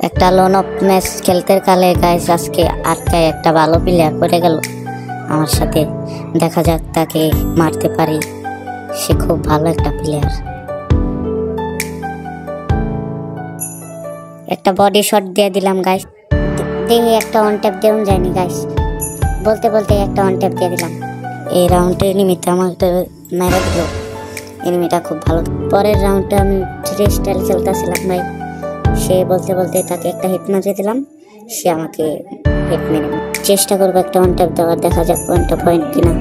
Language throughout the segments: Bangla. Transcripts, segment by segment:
একটা লোন অফ ম্যাচ খেলতে কালে গাইস আজকে আটকায় একটা ভালো প্লেয়ার পড়ে গেল আমার সাথে। দেখা যাক তাকে মারতে পারি, সে খুব ভালো একটা প্লেয়ার। একটা বডি শট দিয়ে দিলাম গাইস, দেখি একটা ওয়ান ট্যাপ দেওয়া যায়নি গাইস, বলতে বলতে একটা ওয়ান ট্যাপ দিয়ে দিলাম। এই রাউন্ডে এনিমিটা আমাকে মেরে দিল, এনিমিটা খুব ভালো। পরের রাউন্ডে আমি থ্রি স্টাইল খেলতেছিলাম ভাই, সে বলতে বলতে তাকে একটা হিট মারে দিলাম, সে আমাকে হিট মেরে দিল। চেষ্টা করবো একটা ওয়ান ট্যাপ দেওয়ার, দেখা যাক ওয়ানটা পয়েন্ট কিনা।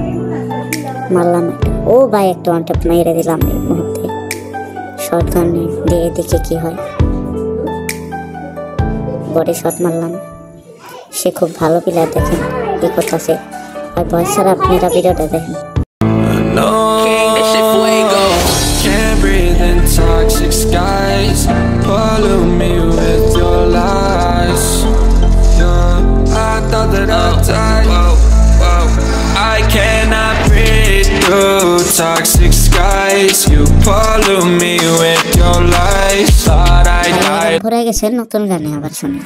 মারলাম একটা, ও ভাই একটা ওয়ান ট্যাপ মেরে দিলাম এই মুহূর্তে শর্ট গান দিয়ে, দেখে কি হয়। বডি শট মারলাম, সে খুব ভালো প্লেয়ার, দেখেন কি করতেছে। আর বয়স ছাড়া আপনারা ভিডিওটা দেখেন। Can't breathe in toxic skies, pollute me with your lies. Yeah, I thought that I'd die. I cannot breathe through toxic skies. You pollute me with your lies. Thought I died. ঘুরে গেছে নতুন গানে আবার শুনি।